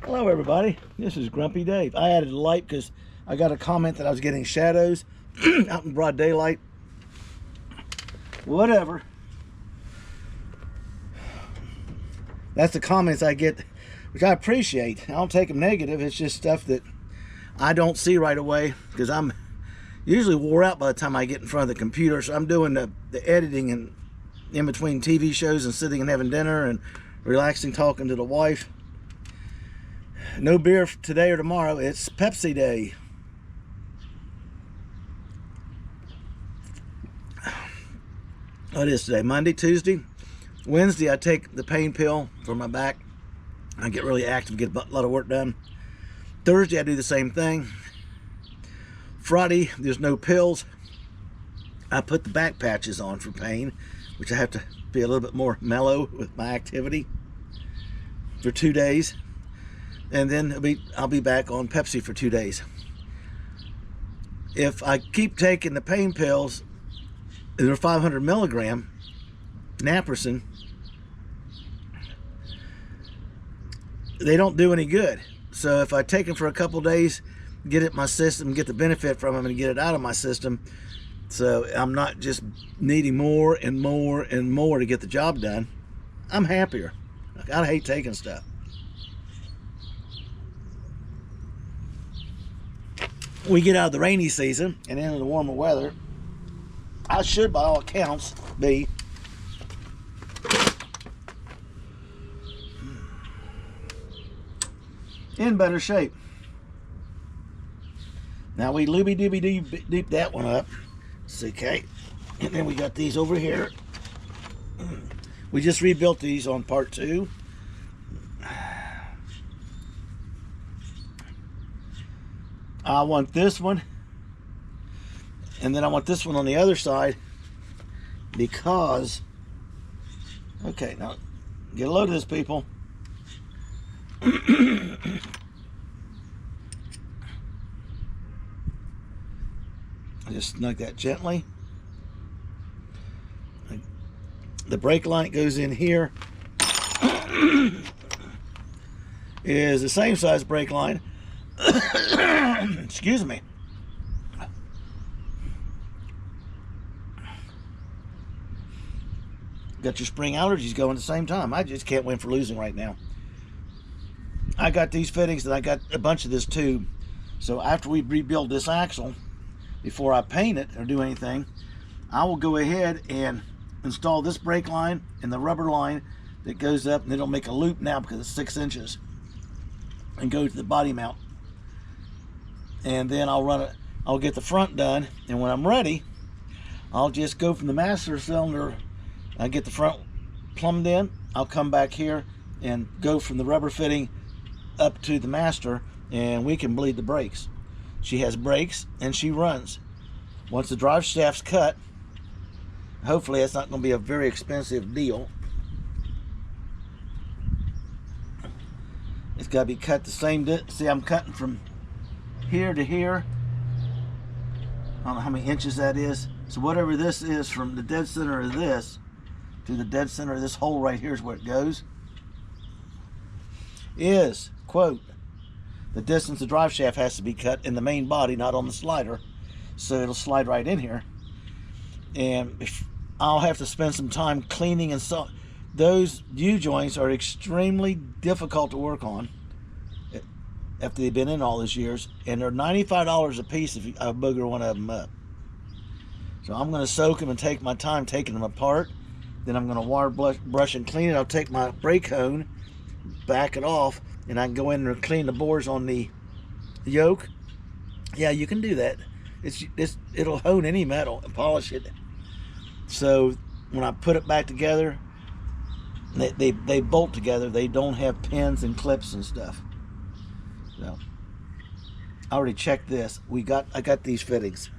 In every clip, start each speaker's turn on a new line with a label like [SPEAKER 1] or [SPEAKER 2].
[SPEAKER 1] Hello everybody, this is Grumpy Dave. I added a light because I got a comment that I was getting shadows out in broad daylight. Whatever. That's the comments I get, which I appreciate. I don't take them negative. It's just stuff that I don't see right away because I'm usually wore out by the time I get in front of the computer. So I'm doing the editing and in between TV shows and sitting and having dinner and relaxing, talking to the wife. No beer today or tomorrow. It's Pepsi Day. What is today? Monday, Tuesday. Wednesday, I take the pain pill for my back. I get really active, get a lot of work done. Thursday, I do the same thing. Friday, there's no pills. I put the back patches on for pain, which I have to be a little bit more mellow with my activity for 2 days. And then I'll be back on Pepsi for 2 days. If I keep taking the pain pills, they're 500 milligram naproxen, they don't do any good. So if I take them for a couple days, get it in my system, get the benefit from them, and get it out of my system, so I'm not just needing more and more and more to get the job done, I'm happier. I hate taking stuff. We get out of the rainy season and into the warmer weather. I should, by all accounts, be in better shape. Now we looby-dooby-deep that one up. It's okay. And then we got these over here. We just rebuilt these on part 2. I want this one, and then I want this one on the other side because, okay, now get a load of this, people. I just snug that gently. The brake light goes in here. Is the same size brake line. Excuse me. Got your spring allergies going at the same time. I just can't win for losing right now. I got these fittings and I got a bunch of this tube. So after we rebuild this axle, before I paint it or do anything, I will go ahead and install this brake line and the rubber line that goes up, and it'll make a loop now because it's 6 inches, and go to the body mount. And then I'll run it, I'll get the front done, and when I'm ready, I'll just go from the master cylinder, I get the front plumbed in, I'll come back here and go from the rubber fitting up to the master, and we can bleed the brakes. She has brakes and she runs. Once the drive shaft's cut, hopefully it's not going to be a very expensive deal. It's got to be cut the same distance. See, I'm cutting from here to here. I don't know how many inches that is. So whatever this is, from the dead center of this to the dead center of this hole right here is where it goes. Is, quote, the distance the drive shaft has to be cut in the main body, not on the slider. So it'll slide right in here. And if I'll have to spend some time cleaning and so those U-joints are extremely difficult to work on after they've been in all these years, and they're $95 a piece if I booger one of them up. So I'm going to soak them and take my time taking them apart. Then I'm going to water brush and clean it. I'll take my brake hone, back it off, and I can go in and clean the bores on the yoke. Yeah, you can do that. It'll hone any metal and polish it. So when I put it back together, they bolt together. They don't have pins and clips and stuff. So I already checked this. I got these fittings.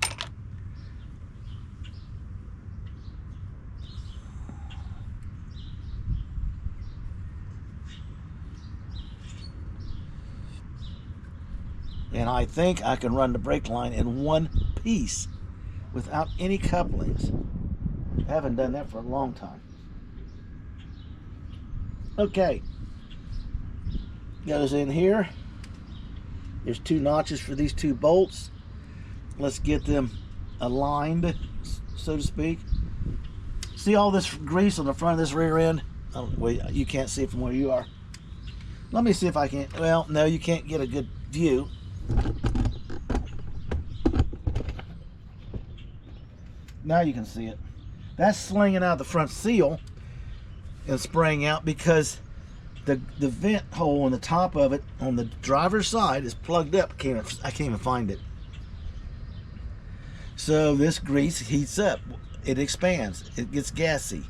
[SPEAKER 1] And I think I can run the brake line in one piece without any couplings. I haven't done that for a long time. Okay. goes in here. There's 2 notches for these 2 bolts. Let's get them aligned, so to speak. See all this grease on the front of this rear end? Oh, wait, you can't see it from where you are. Let me see if I can. Well, no, you can't get a good view. Now you can see it. That's slinging out the front seal and spraying out because the vent hole on the top of it on the driver's side is plugged up. I can't even find it. So this grease heats up. It expands. It gets gassy.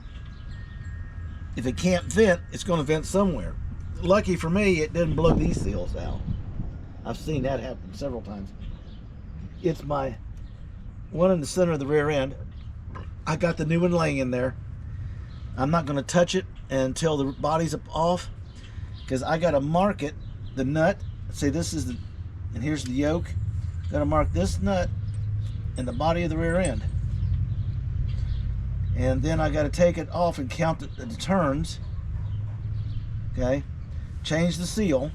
[SPEAKER 1] If it can't vent, it's going to vent somewhere. Lucky for me, it didn't blow these seals out. I've seen that happen several times. It's my one in the center of the rear end. I got the new one laying in there. I'm not going to touch it until the body's off, because I got to mark it, the nut. Say this is the, and here's the yoke. Got to mark this nut in the body of the rear end, and then I got to take it off and count the turns. Okay, change the seal,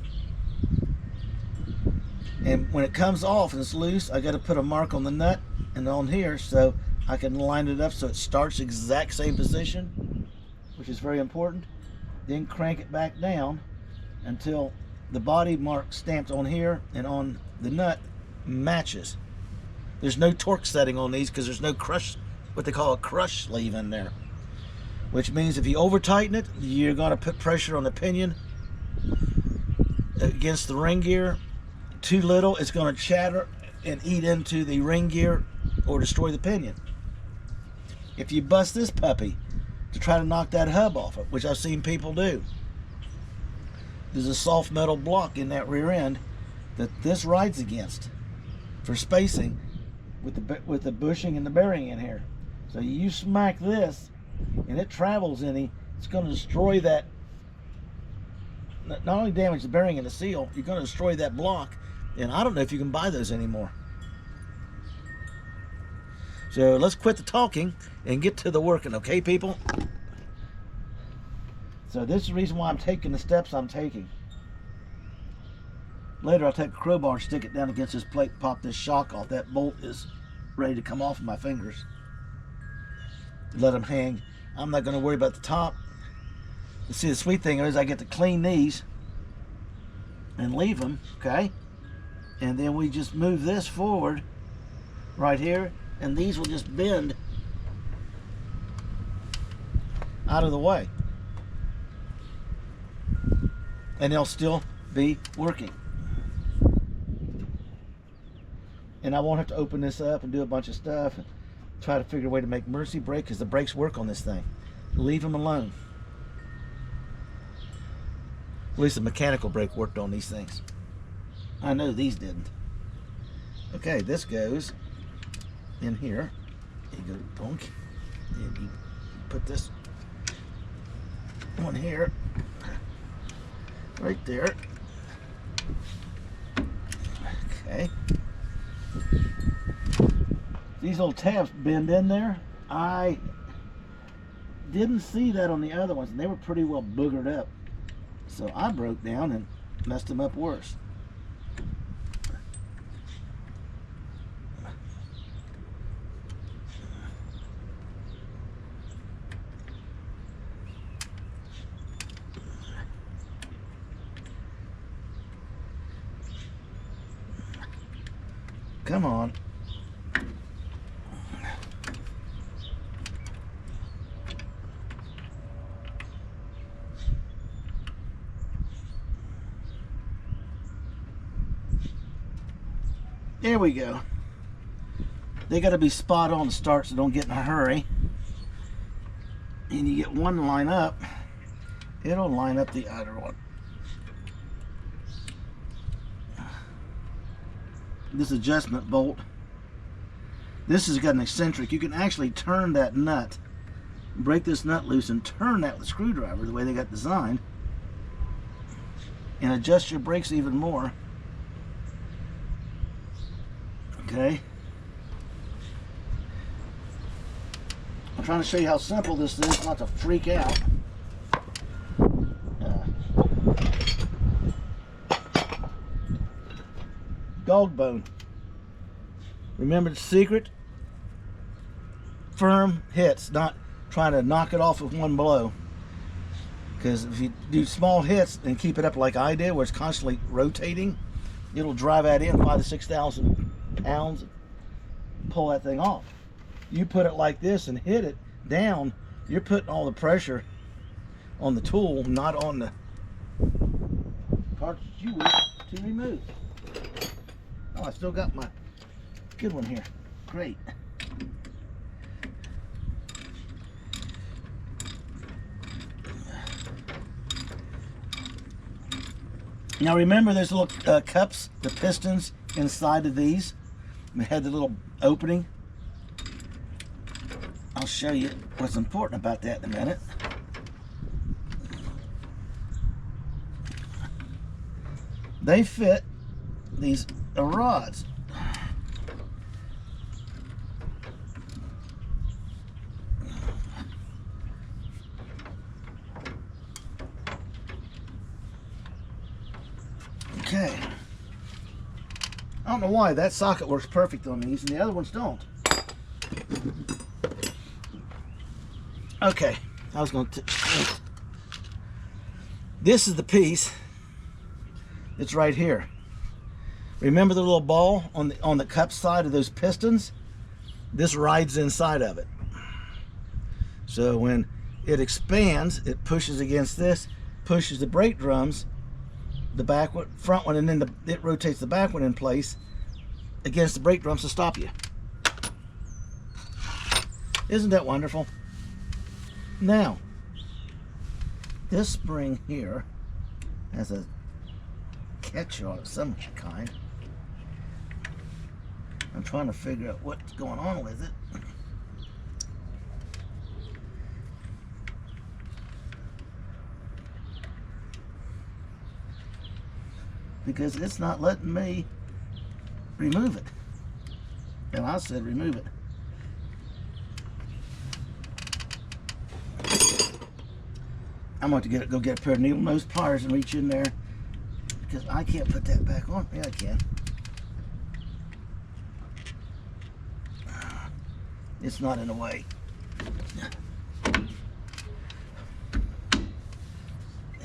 [SPEAKER 1] and when it comes off and it's loose, I got to put a mark on the nut and on here so I can line it up so it starts exact same position, which is very important. Then crank it back down until the body mark stamped on here and on the nut matches. There's no torque setting on these because there's no crush, what they call a crush sleeve in there, which means if you over tighten it, you're going to put pressure on the pinion against the ring gear. Too little, it's going to chatter and eat into the ring gear or destroy the pinion. If you bust this puppy to try to knock that hub off it, which I've seen people do, there's a soft metal block in that rear end that this rides against for spacing with the bushing and the bearing in here. So you smack this and it travels it's going to destroy that, not only damage the bearing and the seal, you're going to destroy that block, and I don't know if you can buy those anymore. So let's quit the talking and get to the working, okay, people? So this is the reason why I'm taking the steps I'm taking. Later I'll take a crowbar and stick it down against this plate, pop this shock off. That bolt is ready to come off of my fingers. Let them hang. I'm not going to worry about the top. You see, the sweet thing is I get to clean these and leave them, okay? And then we just move this forward right here, and these will just bend out of the way. And they'll still be working. And I won't have to open this up and do a bunch of stuff and try to figure a way to make mercy brake, because the brakes work on this thing. Leave them alone. At least the mechanical brake worked on these things. I know these didn't. Okay, this goes in here. You go bonk, and you put this one here, right there. Okay. These little tabs bend in there. I didn't see that on the other ones, and they were pretty well boogered up. So I broke down and messed them up worse. Come on. There we go. They got to be spot on to start, so don't get in a hurry. And you get one line up, it'll line up the other one. This adjustment bolt, this has got an eccentric. You can actually turn that nut, break this nut loose and turn that with a screwdriver the way they got designed, and adjust your brakes even more. Okay, I'm trying to show you how simple this is, not to freak out. dog bone. Remember the secret? Firm hits, not trying to knock it off with one blow. Because if you do small hits and keep it up like I did, where it's constantly rotating, it'll drive that in 5,000 to 6,000 pounds and pull that thing off. You put it like this and hit it down, you're putting all the pressure on the tool, not on the parts you wish to remove. Oh, I still got my good one here. Great. Now remember, there's little cups, the pistons inside of these. We had the little opening. I'll show you what's important about that in a minute. They fit these rods. Okay. I don't know why that socket works perfect on these and the other ones don't. Okay, I was going to. This is the piece that's right here. Remember the little ball on the cup side of those pistons? This rides inside of it. So when it expands, it pushes against this, pushes the brake drums, the back one, front one, and then it rotates the back one in place against the brake drums to stop you. Isn't that wonderful? Now, this spring here has a catch on of some kind. I'm trying to figure out what's going on with it. Because it's not letting me remove it. And I said remove it. I'm going to go get a pair of needle nose pliers and reach in there, because I can't put that back on. Yeah, I can. It's not in the way. And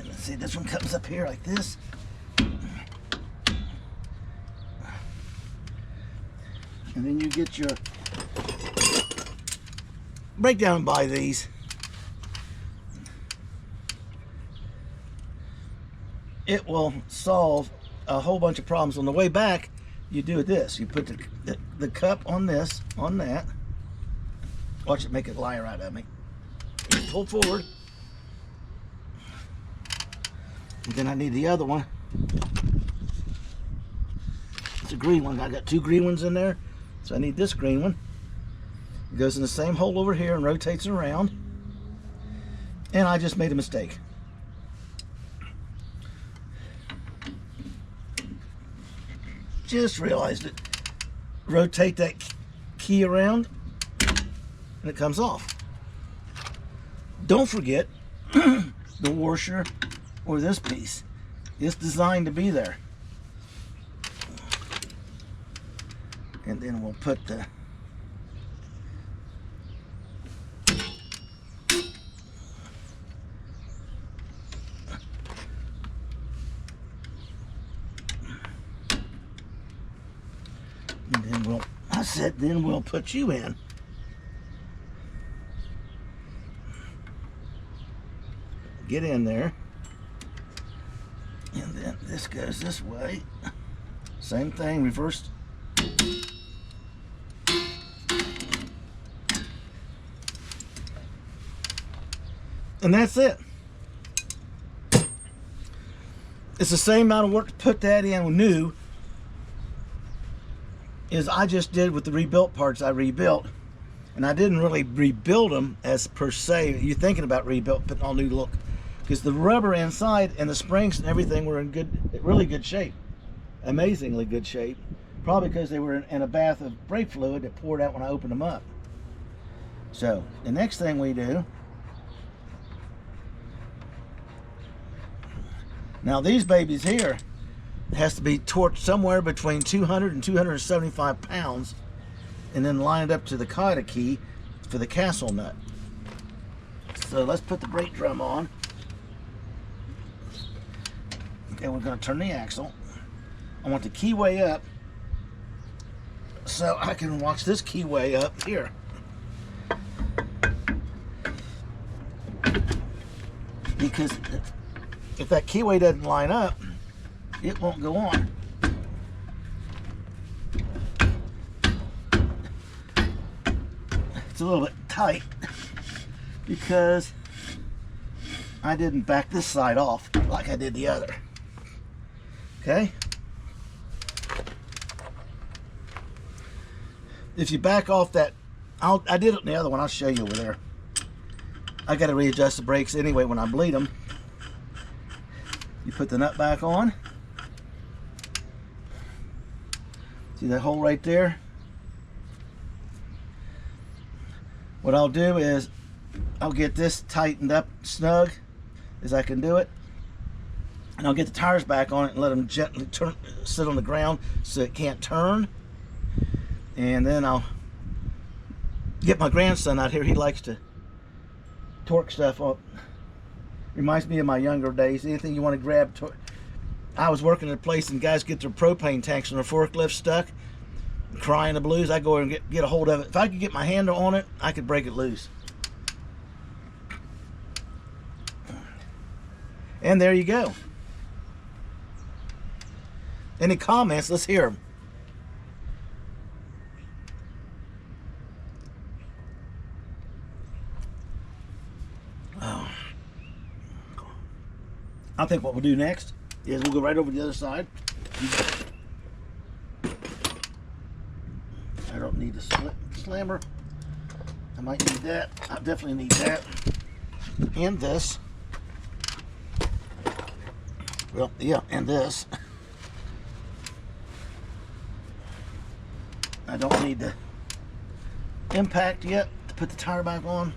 [SPEAKER 1] let's see, this one comes up here like this. And then you get your break down and buy these. It will solve a whole bunch of problems. On the way back, you do this. You put the cup on this, on that. Watch it make a liar out of me. Pull forward. And then I need the other one. It's a green one. I got two green ones in there. So I need this green one. It goes in the same hole over here and rotates around. And I just made a mistake. Just realized it. Rotate that key around and it comes off. Don't forget the washer or this piece. It's designed to be there. And then we'll put the then we'll put you in. Get in there. And then this goes this way. Same thing, reversed. And that's it. It's the same amount of work to put that in new as I just did with the rebuilt parts I rebuilt. And I didn't really rebuild them as per se. You're thinking about rebuilt, putting all new look. Because the rubber inside and the springs and everything were in really good shape. Amazingly good shape. Probably because they were in a bath of brake fluid that poured out when I opened them up. So, the next thing we do. Now these babies here, has to be torqued somewhere between 200 and 275 pounds, and then line it up to the cotta key for the castle nut. So let's put the brake drum on. And we're going to turn the axle. I want the keyway up so I can watch this keyway up here. Because if that keyway doesn't line up, it won't go on. It's a little bit tight because I didn't back this side off like I did the other. Okay? If you back off that, I did it in the other one, I'll show you over there. I got to readjust the brakes anyway when I bleed them. You put the nut back on. See that hole right there? What I'll do is I'll get this tightened up snug as I can do it, and I'll get the tires back on it and let them gently sit on the ground so it can't turn. And then I'll get my grandson out here. He likes to torque stuff up. Reminds me of my younger days. Anything you want to grab. I was working at a place and guys get their propane tanks on their forklift stuck, crying the blues. I go and get a hold of it. If I could get my hand on it, I could break it loose. And there you go. Any comments? Let's hear them. Oh. I think what we'll do next is we'll go right over to the other side. I don't need the slammer. I might need that. I definitely need that. And this. Well, yeah, and this. I don't need the impact yet to put the tire back on.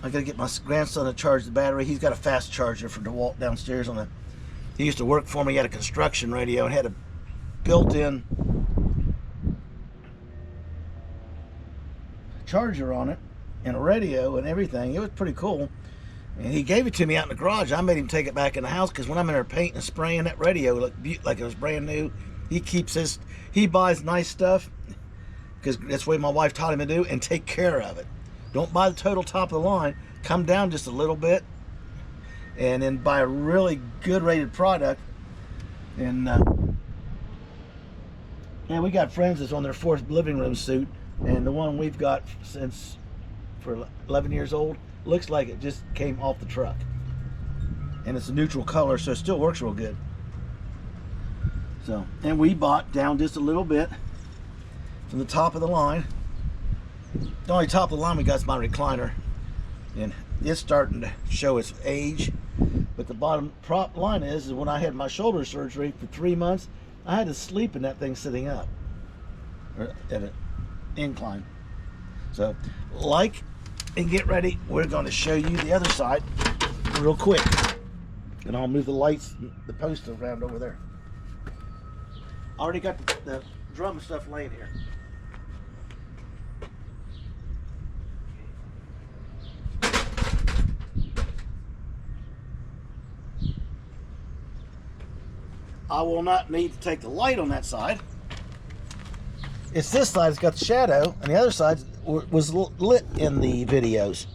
[SPEAKER 1] I gotta get my grandson to charge the battery. He's got a fast charger for DeWalt downstairs on he used to work for me. He had a construction radio and had a built-in charger on it and a radio and everything. It was pretty cool. And he gave it to me out in the garage. I made him take it back in the house because when I'm in there painting and spraying, that radio looked like it was brand new. He buys nice stuff because that's the way my wife taught him to do, and take care of it. Don't buy the total top of the line. Come down just a little bit and then buy a really good rated product. And yeah, we got friends that's on their 4th living room suit, and the one we've got since for 11 years old looks like it just came off the truck, and it's a neutral color, so it still works real good. So, and we bought down just a little bit from the top of the line. The only top of the line we got is my recliner, and it's starting to show its age. But the bottom prop line is when I had my shoulder surgery for 3 months, I had to sleep in that thing sitting up, or at an incline. So, like and get ready, we're going to show you the other side real quick. And I'll move the lights, the post around over there. I already got the drum stuff laying here. I will not need to take the light on that side. It's this side that's got the shadow, and the other side was lit in the videos.